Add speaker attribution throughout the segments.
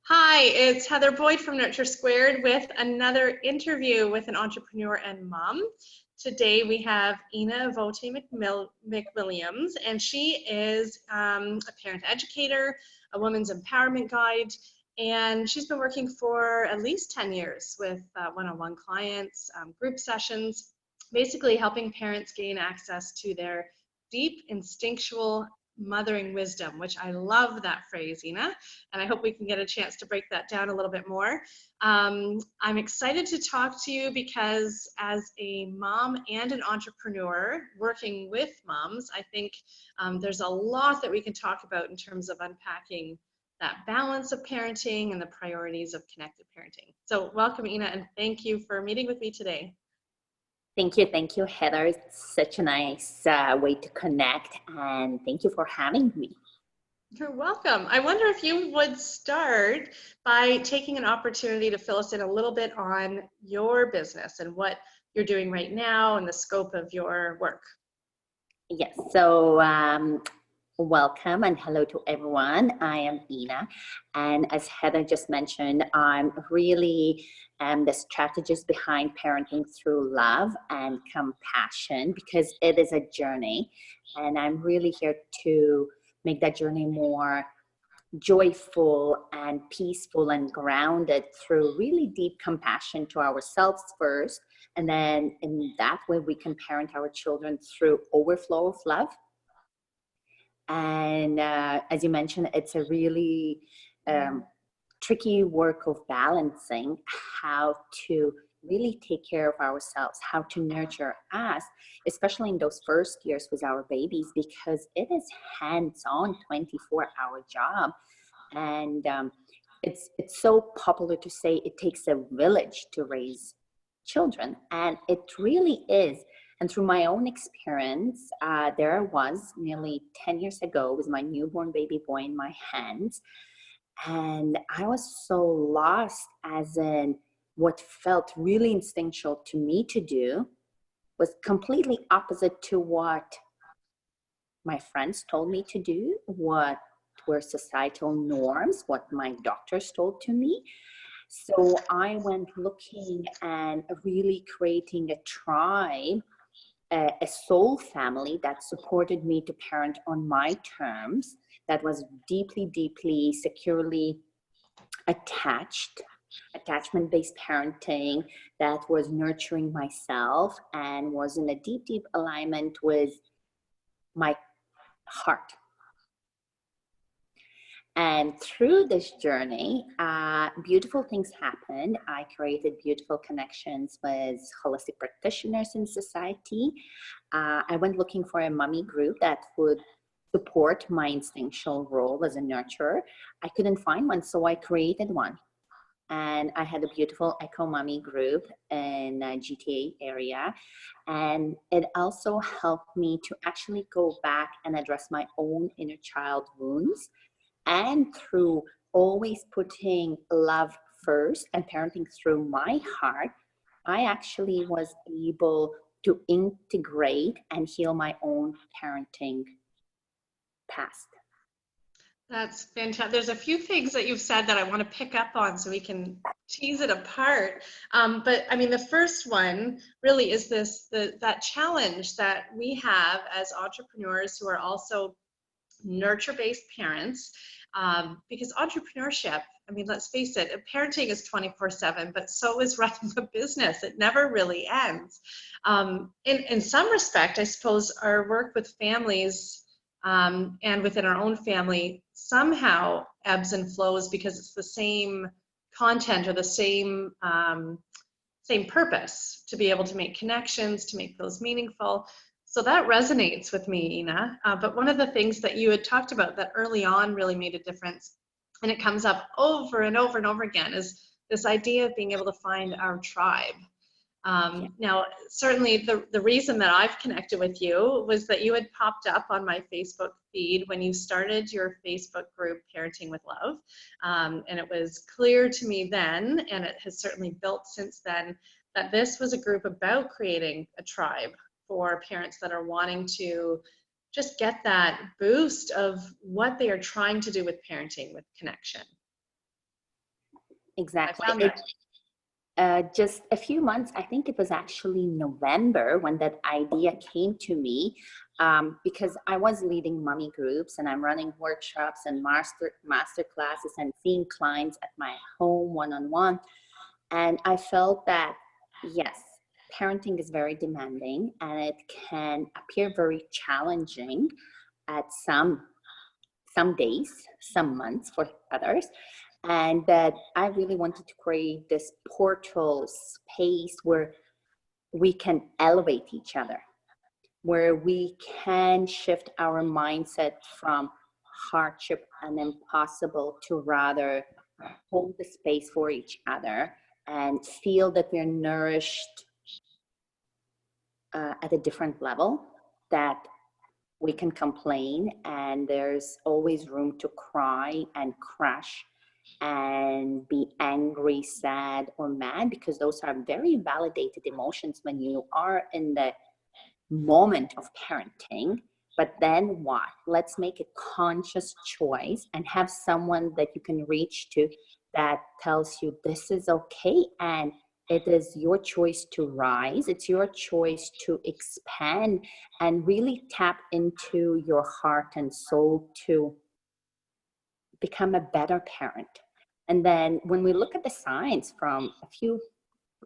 Speaker 1: Hi, it's Heather Boyd from Nurture Squared with another interview with an entrepreneur and mom. Today we have Ina Avote-McWilliams, and she is a parent educator, a women's empowerment guide, and she's been working for at least 10 years with one-on-one clients, group sessions, basically helping parents gain access to their deep instinctual mothering wisdom, which I love that phrase, Ina, and I hope we can get a chance to break that down a little bit more. I'm excited to talk to you because as a mom and an entrepreneur working with moms, I think there's a lot that we can talk about in terms of unpacking that balance of parenting and the priorities of connected parenting. So welcome, Ina, and thank you for meeting with me today.
Speaker 2: Thank you, Heather. It's such a nice way to connect, and thank you for having me.
Speaker 1: You're welcome. I wonder if you would start by taking an opportunity to fill us in a little bit on your business and what you're doing right now and the scope of your work.
Speaker 2: Yes, so welcome and hello to everyone. I am Ina, and as Heather just mentioned, I'm really the strategist behind parenting through love and compassion, because it is a journey, and I'm really here to make that journey more joyful and peaceful and grounded through really deep compassion to ourselves first, and then in that way we can parent our children through overflow of love. And as you mentioned, it's a really tricky work of balancing how to really take care of ourselves, how to nurture us, especially in those first years with our babies, because it is hands-on 24-hour job. And it's so popular to say it takes a village to raise children, and it really is. And through my own experience, there I was nearly 10 years ago with my newborn baby boy in my hands. And I was so lost, as in what felt really instinctual to me to do was completely opposite to what my friends told me to do, what were societal norms, what my doctors told to me. So I went looking and really creating a tribe, a soul family that supported me to parent on my terms, that was deeply, securely attachment-based parenting, that was nurturing myself and was in a deep alignment with my heart. And through this journey, beautiful things happened. I created beautiful connections with holistic practitioners in society. I went looking for a mommy group that would support my instinctual role as a nurturer. I couldn't find one, so I created one. And I had a beautiful Echo Mommy group in GTA area. And it also helped me to actually go back and address my own inner child wounds. And through always putting love first and parenting through my heart, I actually was able to integrate and heal my own parenting past.
Speaker 1: That's fantastic. There's a few things that you've said that I want to pick up on so we can tease it apart. But I mean, the first one really is that challenge that we have as entrepreneurs who are also nurture-based parents, because entrepreneurship, I mean, let's face it, parenting is 24/7, but so is running a business. It never really ends. In some respect, I suppose our work with families and within our own family somehow ebbs and flows because it's the same content or the same purpose, to be able to make connections, to make those meaningful. So that resonates with me, Ina. But one of the things that you had talked about that early on really made a difference, and it comes up over and over and over again, is this idea of being able to find our tribe. Now, certainly the reason that I've connected with you was that you had popped up on my Facebook feed when you started your Facebook group, Parenting with Love. And it was clear to me then, and it has certainly built since then, that this was a group about creating a tribe for parents that are wanting to just get that boost of what they are trying to do with parenting, with connection.
Speaker 2: exactly.
Speaker 1: I found that.
Speaker 2: Just a few months, I think it was actually November when that idea came to me, because I was leading mommy groups and I'm running workshops and master classes and seeing clients at my home one-on-one. And I felt that, yes, parenting is very demanding and it can appear very challenging at some days, some months for others. And that I really wanted to create this portal space where we can elevate each other, where we can shift our mindset from hardship and impossible to rather hold the space for each other and feel that we're nourished at a different level, that we can complain and there's always room to cry and crash and be angry, sad, or mad, because those are very validated emotions when you are in the moment of parenting. But then what? Let's make a conscious choice and have someone that you can reach to that tells you this is okay and it is your choice to rise. It's your choice to expand and really tap into your heart and soul to become a better parent. And then when we look at the science from a few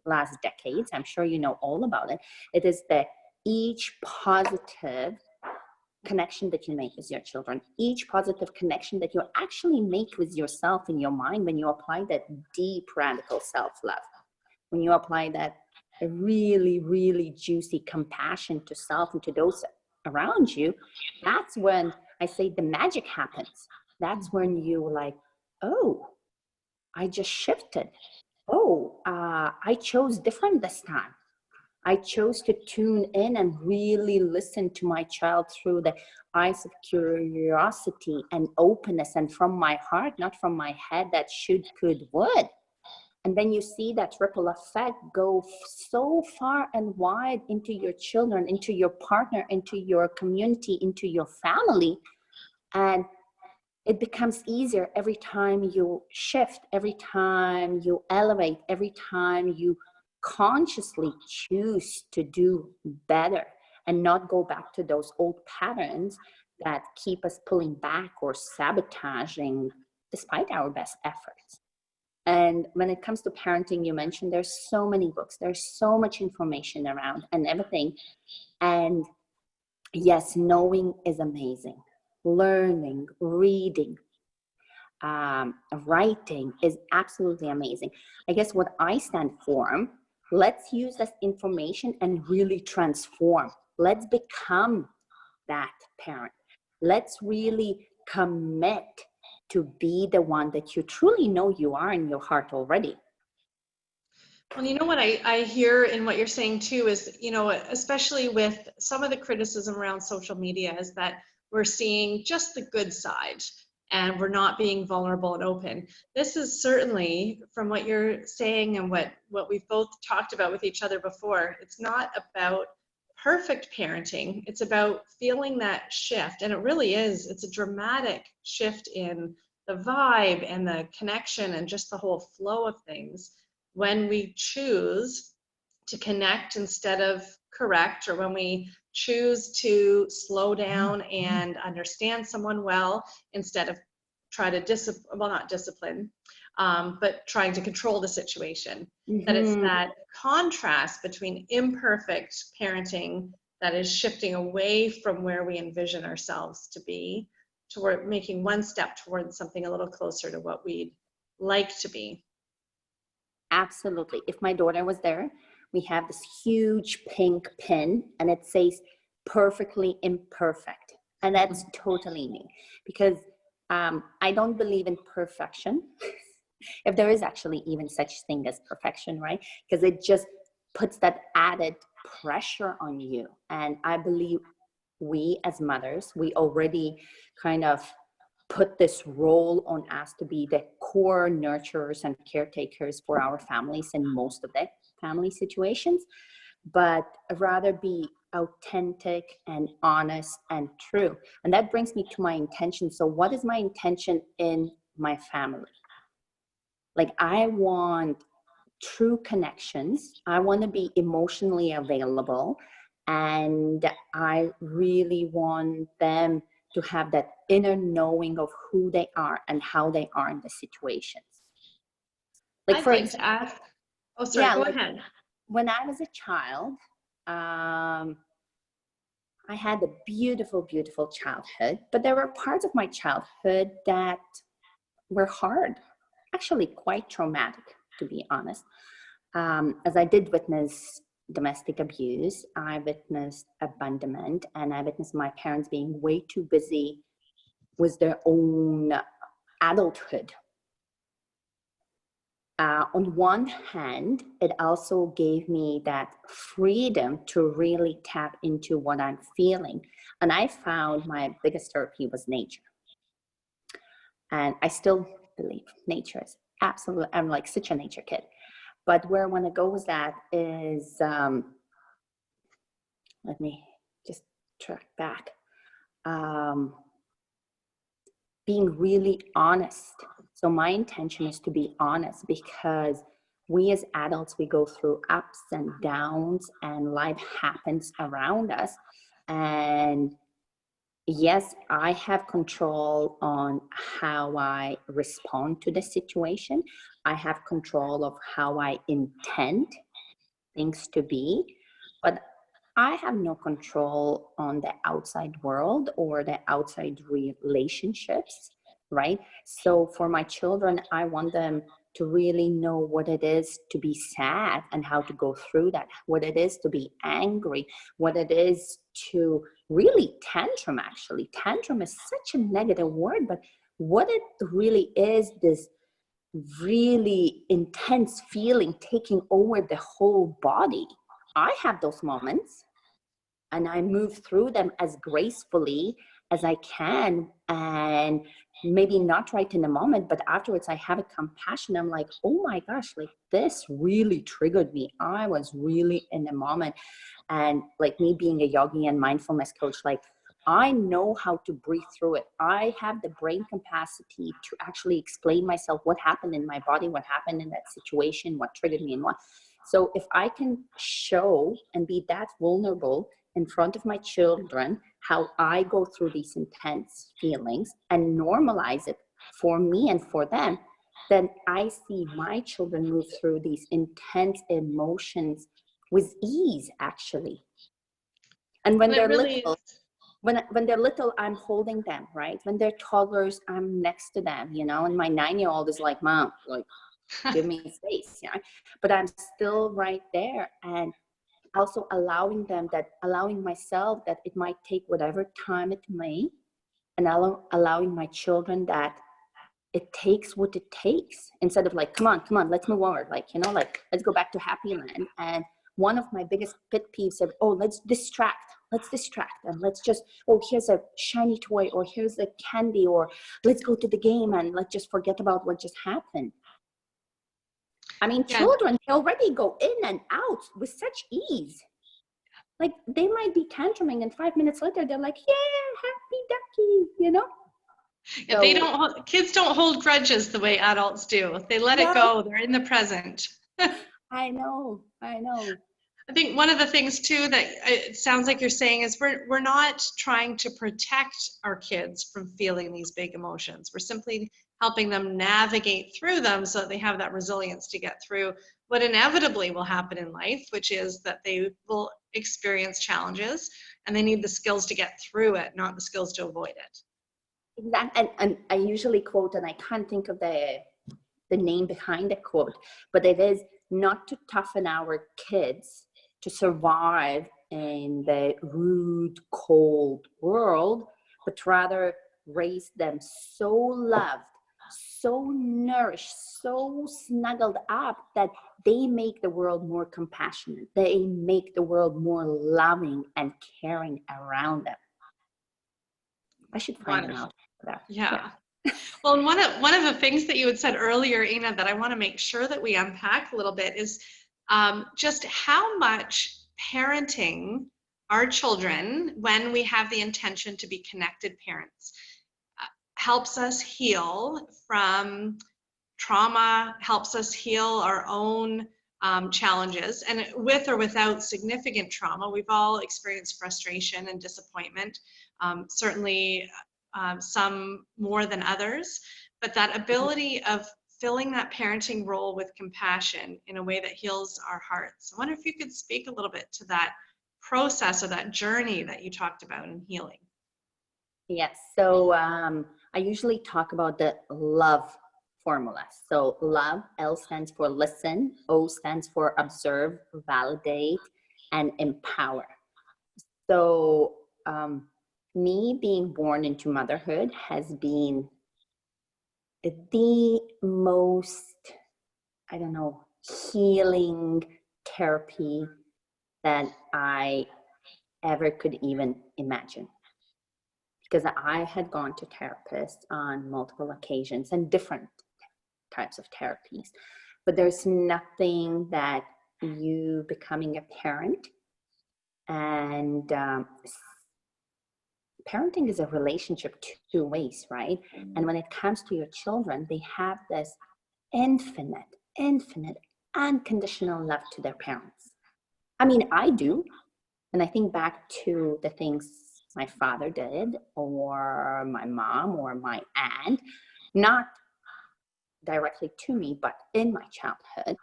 Speaker 2: last decades, I'm sure you know all about it, it is that each positive connection that you make with your children, each positive connection that you actually make with yourself in your mind, when you apply that deep radical self-love, when you apply that really, really juicy compassion to self and to those around you, that's when I say the magic happens. That's when you like, oh, I just shifted. Oh, I chose different this time. I chose to tune in and really listen to my child through the eyes of curiosity and openness and from my heart, not from my head that should, could, would. And then you see that ripple effect go so far and wide into your children, into your partner, into your community, into your family. And it becomes easier every time you shift, every time you elevate, every time you consciously choose to do better and not go back to those old patterns that keep us pulling back or sabotaging despite our best efforts. And when it comes to parenting, you mentioned there's so many books, there's so much information around and everything. And yes, knowing is amazing. Learning, reading, writing is absolutely amazing. I guess what I stand for, let's use this information and really transform. Let's become that parent. Let's really commit to be the one that you truly know you are in your heart already.
Speaker 1: Well, you know what I hear in what you're saying too is, you know, especially with some of the criticism around social media, is that we're seeing just the good side and we're not being vulnerable and open. This is certainly, from what you're saying and what we've both talked about with each other before, it's not about perfect parenting. It's about feeling that shift. And it really is, it's a dramatic shift in the vibe and the connection and just the whole flow of things when we choose to connect instead of correct, or when we choose to slow down and understand someone well instead of try to not discipline, but trying to control the situation. Mm-hmm. That it's that contrast between imperfect parenting that is shifting away from where we envision ourselves to be, toward making one step towards something a little closer to what we'd like to be.
Speaker 2: Absolutely. If my daughter was there, we have this huge pink pin and it says perfectly imperfect. And that's totally me, because I don't believe in perfection. If there is actually even such thing as perfection, right? Because it just puts that added pressure on you. And I believe we as mothers, we already kind of put this role on us to be the core nurturers and caretakers for our families in most of the family situations, but rather be authentic and honest and true. And that brings me to my intention. So what is my intention in my family? Like, I want true connections. I want to be emotionally available. And I really want them to have that inner knowing of who they are and how they are in the situations. Like,
Speaker 1: I'd
Speaker 2: for
Speaker 1: like to
Speaker 2: example,
Speaker 1: ask, oh, sorry,
Speaker 2: yeah,
Speaker 1: go
Speaker 2: like
Speaker 1: ahead.
Speaker 2: when I was a child, I had a beautiful, beautiful childhood, but there were parts of my childhood that were hard, actually quite traumatic, to be honest. As I did witness domestic abuse, I witnessed abandonment, and I witnessed my parents being way too busy with their own adulthood. On one hand, it also gave me that freedom to really tap into what I'm feeling. And I found my biggest therapy was nature. And I still believe nature is absolutely, I'm like such a nature kid. But where I want to go with that is, let me just track back. Being really honest. So my intention is to be honest, because we as adults, we go through ups and downs, and life happens around us. And yes, I have control on how I respond to the situation. I have control of how I intend things to be, but I have no control on the outside world or the outside relationships, right? So for my children, I want them to really know what it is to be sad and how to go through that, what it is to be angry, what it is to really tantrum. Actually, tantrum is such a negative word, but what it really is, this really intense feeling taking over the whole body. I have those moments, and I move through them as gracefully as I can, and maybe not right in the moment, but afterwards I have a compassion. I'm like, oh my gosh, like this really triggered me. I was really in the moment. And like me being a yogi and mindfulness coach, like I know how to breathe through it. I have the brain capacity to actually explain myself what happened in my body, what happened in that situation, what triggered me and what. So if I can show and be that vulnerable in front of my children, how I go through these intense feelings and normalize it for me and for them, then I see my children move through these intense emotions with ease, actually. And when
Speaker 1: And it
Speaker 2: they're
Speaker 1: really
Speaker 2: little,
Speaker 1: is.
Speaker 2: when they're little, I'm holding them, right? When they're toddlers, I'm next to them, you know, and my 9-year-old is like, Mom, like, give me space, you know, but I'm still right there. And also allowing them that, allowing myself that it might take whatever time it may, and allowing my children that it takes what it takes, instead of like, come on, let's move on, like, you know, like, let's go back to happy land. And one of my biggest pet peeves of, oh, let's distract, and let's just, oh, here's a shiny toy, or here's a candy, or let's go to the game and let's just forget about what just happened. I mean,
Speaker 1: Yeah.
Speaker 2: children, they already go in and out with such ease. Like, they might be tantruming, and 5 minutes later, they're like, yeah, happy ducky, you know?
Speaker 1: Yeah, they
Speaker 2: So,
Speaker 1: don't, kids don't hold grudges the way adults do. They let it
Speaker 2: no,
Speaker 1: go. They're in the present.
Speaker 2: I know.
Speaker 1: I think one of the things too that it sounds like you're saying is we're not trying to protect our kids from feeling these big emotions. We're simply helping them navigate through them so that they have that resilience to get through what inevitably will happen in life, which is that they will experience challenges and they need the skills to get through it, not the skills to avoid it.
Speaker 2: And I usually quote, and I can't think of the name behind the quote, but it is not to toughen our kids to survive in the rude, cold world, but rather raise them so loved, so nourished, so snuggled up that they make the world more compassionate. They make the world more loving and caring around them. I should find them out for that.
Speaker 1: Yeah. Well, and one of the things that you had said earlier, Ina, that I want to make sure that we unpack a little bit is just how much parenting our children, when we have the intention to be connected parents, helps us heal from trauma helps us heal our own challenges, and with or without significant trauma, we've all experienced frustration and disappointment, certainly some more than others, but that ability of filling that parenting role with compassion in a way that heals our hearts. I wonder if you could speak a little bit to that process or that journey that you talked about in healing.
Speaker 2: Yes. So I usually talk about the love formula. So love, L stands for listen, O stands for observe, validate, and empower. So me being born into motherhood has been the most, I don't know, healing therapy that I ever could even imagine. Because I had gone to therapists on multiple occasions and different types of therapies. But there's nothing that you becoming a parent, and parenting is a relationship two ways, right? And when it comes to your children, they have this infinite, unconditional love to their parents. I mean, I do. And I think back to the things my father did, or my mom, or my aunt, not directly to me, but in my childhood.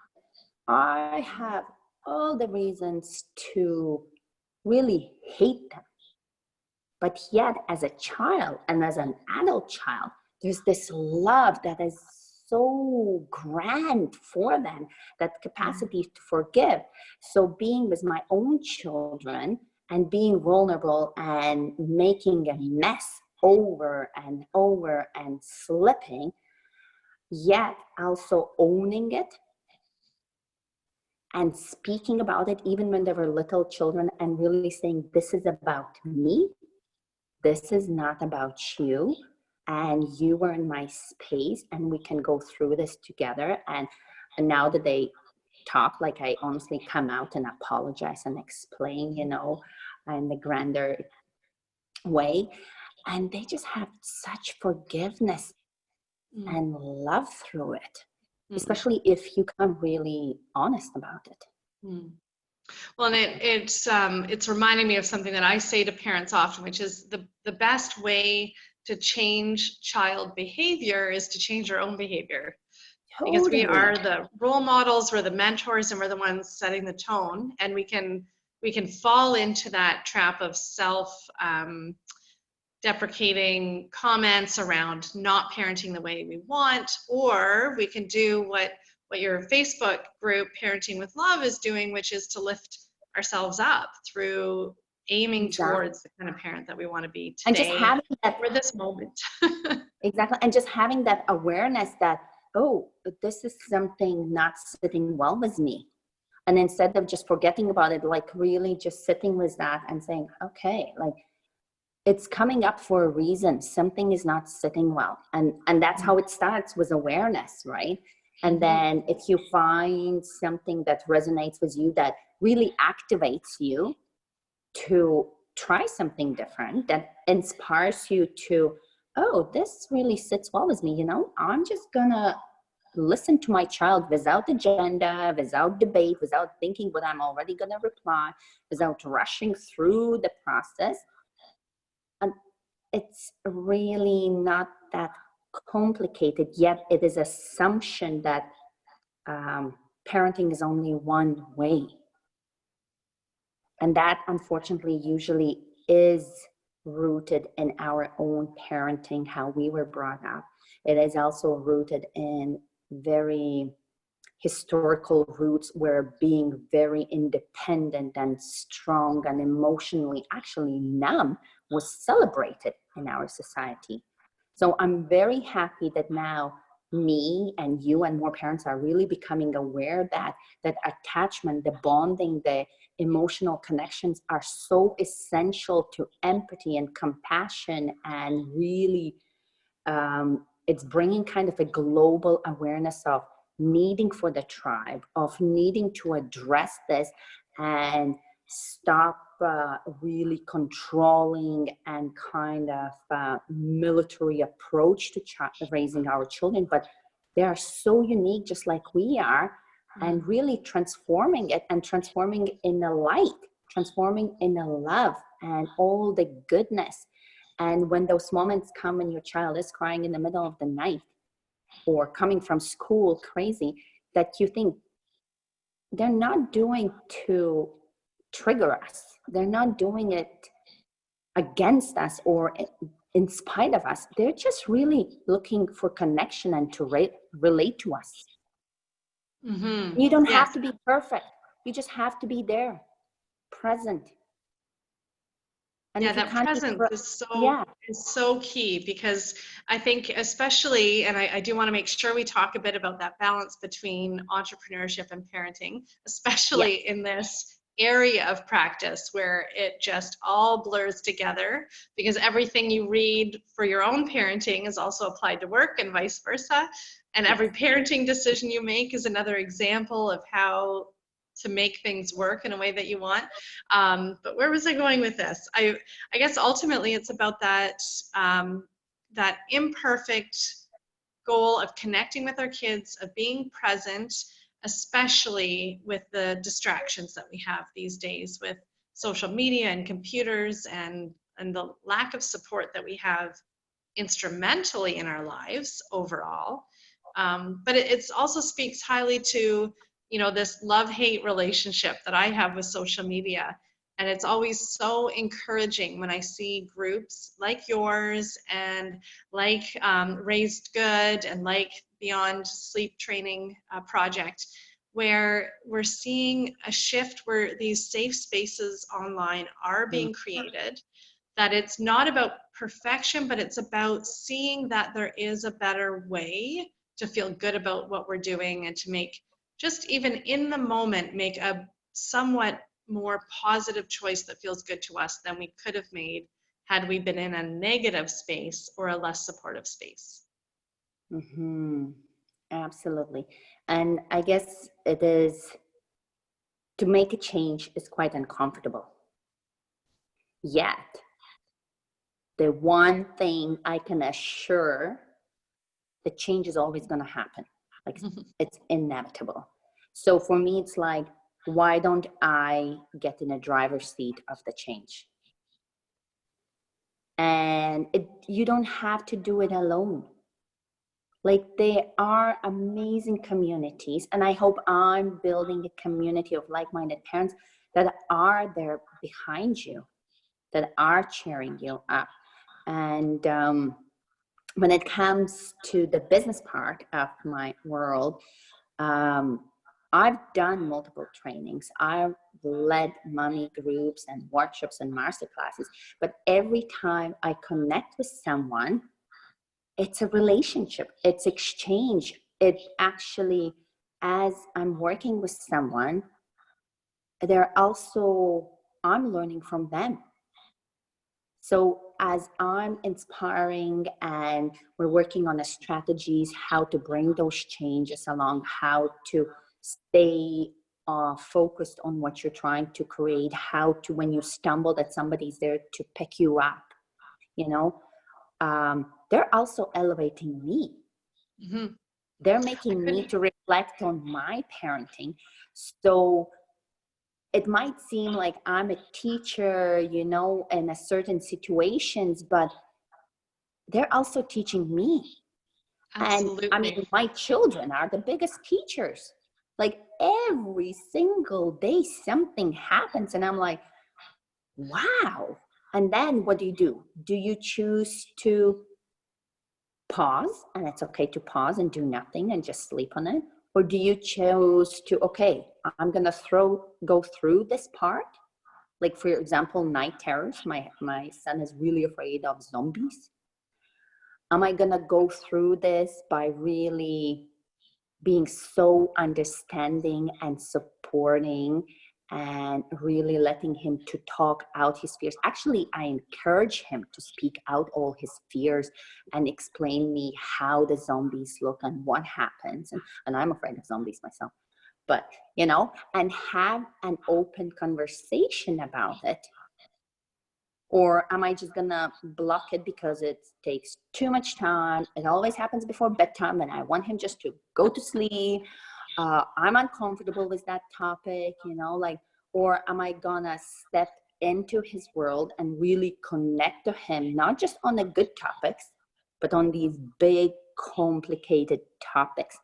Speaker 2: I have all the reasons to really hate them. But yet, as a child and as an adult child, there's this love that is so grand for them, that capacity to forgive. So being with my own children and being vulnerable and making a mess over and over and slipping, yet also owning it and speaking about it, even when they were little children, and really saying, this is about me. This is not about you. And you were in my space, and we can go through this together. And now that they talk, like, I honestly come out and apologize and explain, you know, in the grander way. And they just have such forgiveness and love through it, especially if you come really honest about it.
Speaker 1: Well, and it's reminding me of something that I say to parents often, which is the best way to change child behavior is to change your own behavior. Totally. Because we are the role models, we're the mentors, and we're the ones setting the tone, and we can fall into that trap of deprecating comments around not parenting the way we want, or we can do what your Facebook group, Parenting with Love, is doing, which is to lift ourselves up through aiming towards the kind of parent that we want to be today,
Speaker 2: and just having that
Speaker 1: for this moment.
Speaker 2: Exactly. And just having that awareness that, oh, this is something not sitting well with me. And instead of just forgetting about it, like really just sitting with that and saying, okay, like, it's coming up for a reason. Something is not sitting well. And that's how it starts, with awareness, right? And then if you find something that resonates with you, that really activates you to try something different, that inspires you to, oh, this really sits well with me, you know, I'm just gonna listen to my child without agenda, without debate, without thinking what I'm already gonna reply, without rushing through the process. And it's really not that complicated, yet it is assumption that parenting is only one way. And that, unfortunately, usually is rooted in our own parenting, how we were brought up. It is also rooted in very historical roots, where being very independent and strong and emotionally actually numb was celebrated in our society. So I'm very happy that now me and you and more parents are really becoming aware that attachment, the bonding, the emotional connections are so essential to empathy and compassion, and really it's bringing kind of a global awareness of needing for the tribe, of needing to address this and stop really controlling and kind of military approach to raising our children, but They are so unique, just like we are, and really transforming it, and transforming in a light, transforming in a love and all the goodness. And when those moments come when your child is crying in the middle of the night or coming from school crazy, that you think they're not doing to trigger us. They're not doing it against us or in spite of us. They're just really looking for connection and to relate to us.
Speaker 1: Mm-hmm.
Speaker 2: You don't
Speaker 1: Yes.
Speaker 2: have to be perfect. You just have to be there, present. And
Speaker 1: Yeah,
Speaker 2: if you
Speaker 1: that
Speaker 2: can't
Speaker 1: presence
Speaker 2: be
Speaker 1: is so key, because I think especially, and I do want to make sure we talk a bit about that balance between entrepreneurship and parenting, especially in this area of practice where it just all blurs together, because everything you read for your own parenting is also applied to work and vice versa. And every parenting decision you make is another example of how to make things work in a way that you want. But where was I going with this? I guess ultimately it's about that that imperfect goal of connecting with our kids, of being present, especially with the distractions that we have these days with social media and computers, and the lack of support that we have instrumentally in our lives overall. But it also speaks highly to, you know, this love-hate relationship that I have with social media. And it's always so encouraging when I see groups like yours and like Raised Good and like Beyond Sleep Training Project, where we're seeing a shift where these safe spaces online are being created, that it's not about perfection, but it's about seeing that there is a better way to feel good about what we're doing, and to make, just even in the moment, make a somewhat more positive choice that feels good to us than we could have made had we been in a negative space or a less supportive space.
Speaker 2: Mm-hmm. Absolutely. And I guess it is, to make a change is quite uncomfortable. Yet, the one thing I can assure, the change is always going to happen. Like, it's inevitable. So for me, it's like, why don't I get in a driver's seat of the change? And you don't have to do it alone. Like, there are amazing communities, and I hope I'm building a community of like-minded parents that are there behind you, that are cheering you up. And when it comes to the business part of my world, I've done multiple trainings. I've led mommy groups and workshops and master classes, but every time I connect with someone, it's a relationship, it's exchange. It actually, as I'm working with someone, I'm learning from them. So as I'm inspiring and we're working on the strategies, how to bring those changes along, how to stay focused on what you're trying to create, how to, when you stumble, that somebody's there to pick you up, you know, they're also elevating me. Mm-hmm. They're making me to reflect on my parenting. So it might seem like I'm a teacher, you know, in a certain situations, but they're also teaching me. Absolutely. And I mean, my children are the biggest teachers. Like, every single day something happens and I'm like, wow. And then what do? Do you choose to pause, and it's okay to pause and do nothing and just sleep on it? Or do you choose to, okay, I'm going to go through this part? Like, for example, night terrors. My son is really afraid of zombies. Am I going to go through this by really being so understanding and supporting and really letting him to talk out his fears? Actually, I encourage him to speak out all his fears and explain me how the zombies look and what happens. And I'm afraid of zombies myself. But, you know, and have an open conversation about it. Or am I just gonna block it because it takes too much time? It always happens before bedtime and I want him just to go to sleep. I'm uncomfortable with that topic, you know, like, or am I gonna step into his world and really connect to him, not just on the good topics, but on these big, complicated topics,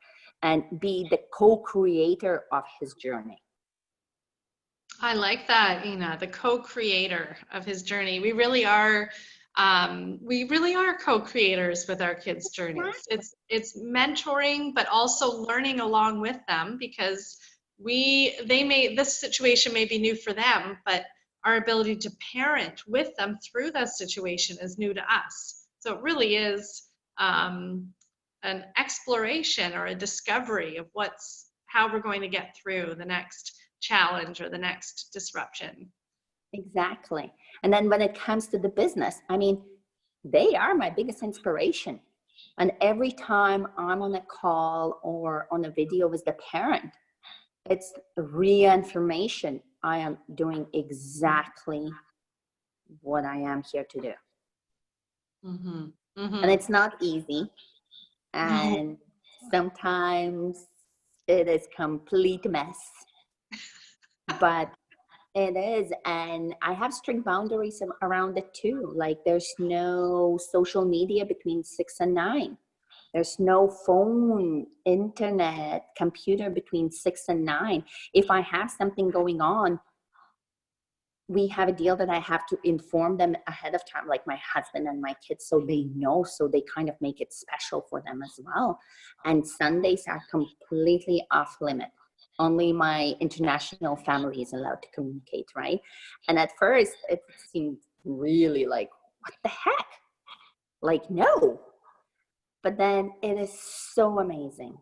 Speaker 2: and be the co-creator of his journey.
Speaker 1: I like that, Ina, the co-creator of his journey. We really are co-creators with our kids' journeys. It's mentoring, but also learning along with them, because this situation may be new for them, but our ability to parent with them through that situation is new to us. So it really is an exploration or a discovery of how we're going to get through the next challenge or the next disruption.
Speaker 2: Exactly. And then when it comes to the business, I mean, they are my biggest inspiration. And every time I'm on a call or on a video with the parent, it's reaffirmation. I am doing exactly what I am here to do.
Speaker 1: Mm-hmm. Mm-hmm.
Speaker 2: And it's not easy. And sometimes it is complete mess. But it is, and I have strict boundaries around it too. Like, there's no social media between 6 and 9. There's no phone, internet, computer between 6 and 9. If I have something going on, we have a deal that I have to inform them ahead of time, like my husband and my kids, so they know, so they kind of make it special for them as well. And Sundays are completely off limit. Only my international family is allowed to communicate, right? And at first it seemed really like, what the heck? Like, no. But then it is so amazing.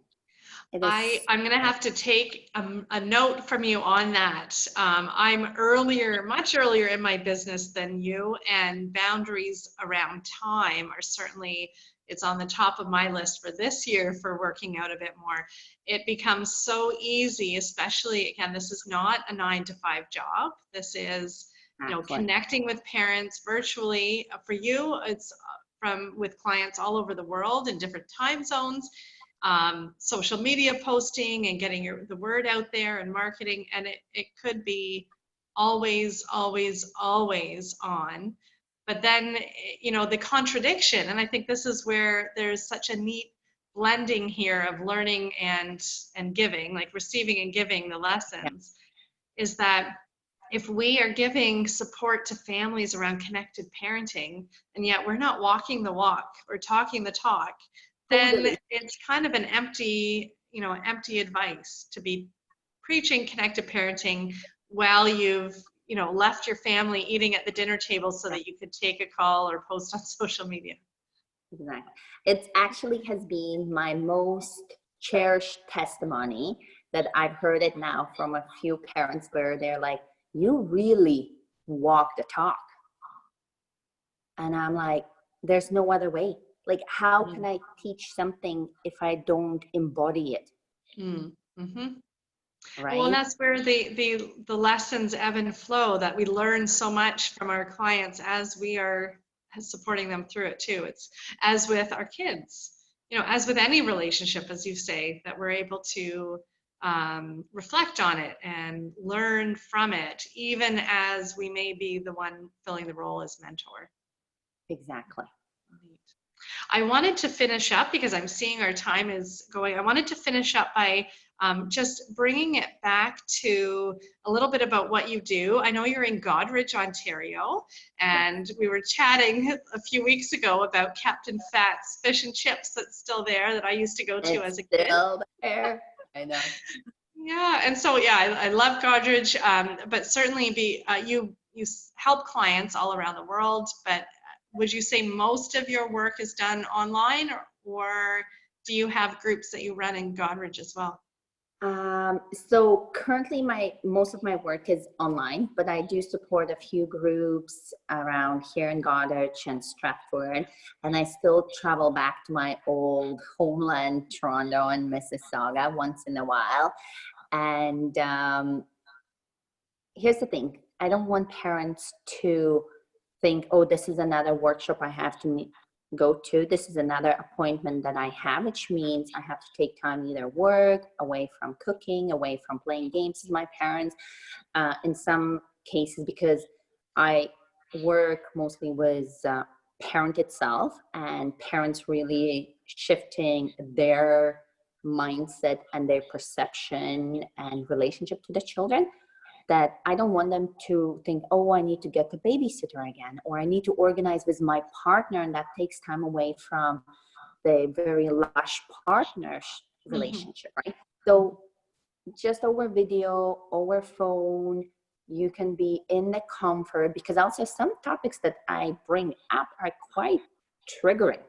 Speaker 1: I'm going to have to take a note from you on that. I'm much earlier in my business than you, and boundaries around time are certainly, it's on the top of my list for this year for working out a bit more. It becomes so easy, especially, again, this is not a 9-to-5 job. This is, connecting with parents virtually. For you, it's with clients all over the world in different time zones. Social media posting and getting the word out there and marketing, and it could be always, always, always on. But then, the contradiction, and I think this is where there's such a neat blending here of learning and giving, like receiving and giving the lessons, is that if we are giving support to families around connected parenting, and yet we're not walking the walk or talking the talk, then it's kind of an empty advice to be preaching connected parenting while you've, left your family eating at the dinner table so that you could take a call or post on social media.
Speaker 2: Exactly. It actually has been my most cherished testimony that I've heard it now from a few parents where they're like, you really walk the talk. And I'm like, there's no other way. Like, how can I teach something if I don't embody it?
Speaker 1: Mm-hmm.
Speaker 2: Right.
Speaker 1: Well, and that's where the lessons ebb and flow, that we learn so much from our clients as we are supporting them through it too. It's as with our kids, as with any relationship, as you say, that we're able to reflect on it and learn from it, even as we may be the one filling the role as mentor.
Speaker 2: Exactly.
Speaker 1: I wanted to finish up, because I'm seeing our time is going. I wanted to finish up by just bringing it back to a little bit about what you do. I know you're in Goderich, Ontario, and we were chatting a few weeks ago about Captain Fat's Fish and Chips that's still there, that I used to go to as a kid.
Speaker 2: Still there. I know.
Speaker 1: Yeah, and so I love Goderich, but certainly you help clients all around the world, but would you say most of your work is done online, or do you have groups that you run in Goderich as well?
Speaker 2: So currently most of my work is online, but I do support a few groups around here in Goderich and Stratford, and I still travel back to my old homeland, Toronto and Mississauga, once in a while. And here's the thing, I don't want parents to think, oh, this is another workshop I have to go to. This is another appointment that I have, which means I have to take time either work, away from cooking, away from playing games with my parents. In some cases, because I work mostly with parent itself, and parents really shifting their mindset and their perception and relationship to the children, that I don't want them to think, oh, I need to get the babysitter again, or I need to organize with my partner, and that takes time away from the very lush partner's relationship, right? So just over video, over phone, you can be in the comfort, because also some topics that I bring up are quite triggering.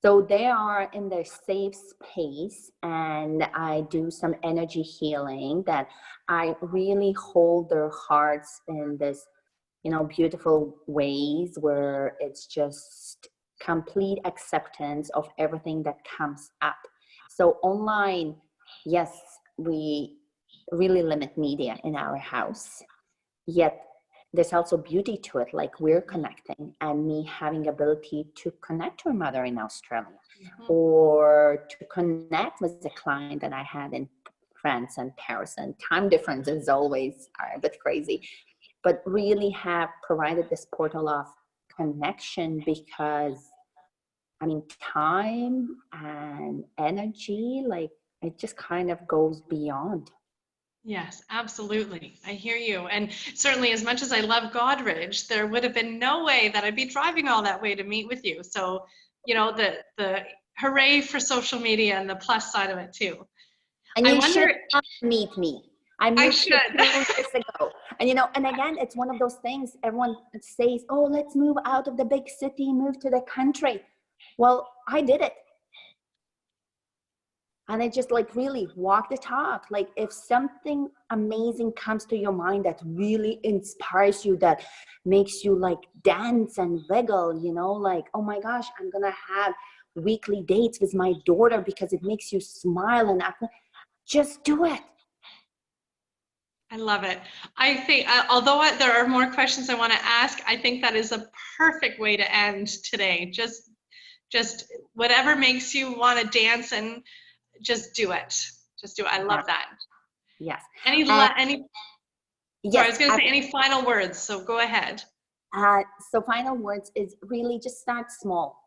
Speaker 2: So they are in their safe space, and I do some energy healing that I really hold their hearts in this, beautiful ways where it's just complete acceptance of everything that comes up. So online, yes, we really limit media in our house, yet there's also beauty to it, like we're connecting, and me having ability to connect to a mother in Australia, or to connect with a client that I had in France and Paris, and time differences always are a bit crazy, but really have provided this portal of connection, because time and energy, like it just kind of goes beyond.
Speaker 1: Yes, absolutely. I hear you. And certainly, as much as I love Goderich, there would have been no way that I'd be driving all that way to meet with you. So, the hooray for social media and the plus side of it too.
Speaker 2: And you should meet me. I moved here 2 years ago. And and again, it's one of those things everyone says, oh, let's move out of the big city, move to the country. Well, I did it. And I just really walk the talk. Like if something amazing comes to your mind that really inspires you, that makes you dance and wiggle, like, oh my gosh, I'm going to have weekly dates with my daughter because it makes you smile and act. Just do it.
Speaker 1: I love it. I think, although there are more questions I want to ask, I think that is a perfect way to end today. Just whatever makes you want to dance, and just do it. Just do it. I love that.
Speaker 2: Yes.
Speaker 1: Sorry, I was going to say any final words, so go ahead.
Speaker 2: So final words is really just start small.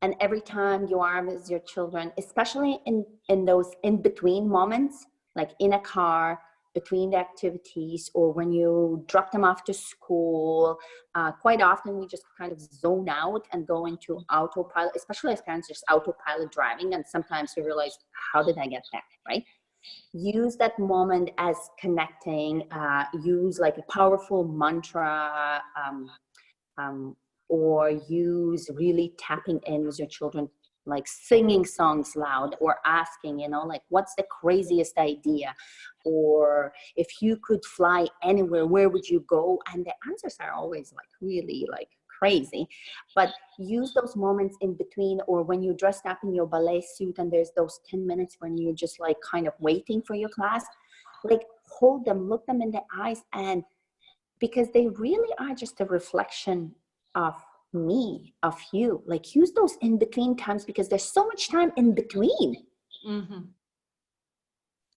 Speaker 2: And every time you are with your children, especially in those in-between moments, like in a car, between the activities, or when you drop them off to school, quite often we just kind of zone out and go into autopilot, especially as parents, just autopilot driving. And sometimes we realize, how did I get there, right? Use that moment as connecting, use a powerful mantra, or use really tapping in with your children, like singing songs loud, or asking, what's the craziest idea? Or if you could fly anywhere, where would you go? And the answers are always really crazy, but use those moments in between, or when you're dressed up in your ballet suit and there's those 10 minutes when you're just kind of waiting for your class, hold them, look them in the eyes, and because they really are just a reflection of me, of you. Use those in between times, because there's so much time in between.
Speaker 1: Mm-hmm.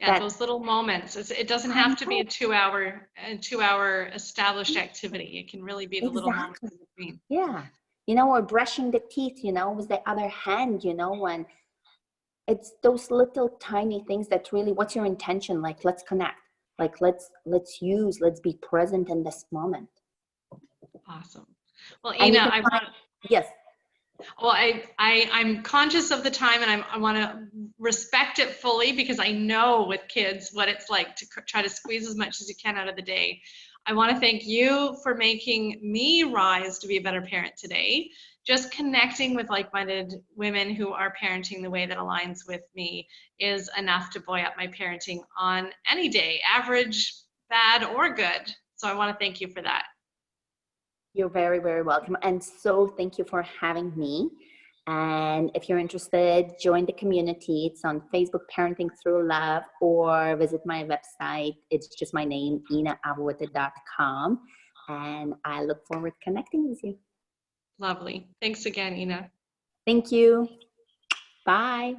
Speaker 1: Yeah, those little moments. It doesn't have to be a 2-hour established activity. It can really be the little moments in between.
Speaker 2: Yeah. Or brushing the teeth, with the other hand, when it's those little tiny things that really, what's your intention? Let's connect. Let's be present in this moment.
Speaker 1: Awesome. Well, Ina,
Speaker 2: yes.
Speaker 1: Well, I'm conscious of the time, and I want to respect it fully, because I know with kids what it's like to try to squeeze as much as you can out of the day. I want to thank you for making me rise to be a better parent today. Just connecting with like-minded women who are parenting the way that aligns with me is enough to buoy up my parenting on any day, average, bad, or good. So I want to thank you for that.
Speaker 2: You're very, very welcome. And so thank you for having me. And if you're interested, join the community. It's on Facebook, Parenting Through Love, or visit my website. It's just my name, inaavote.com. And I look forward to connecting with you.
Speaker 1: Lovely. Thanks again, Ina.
Speaker 2: Thank you. Bye.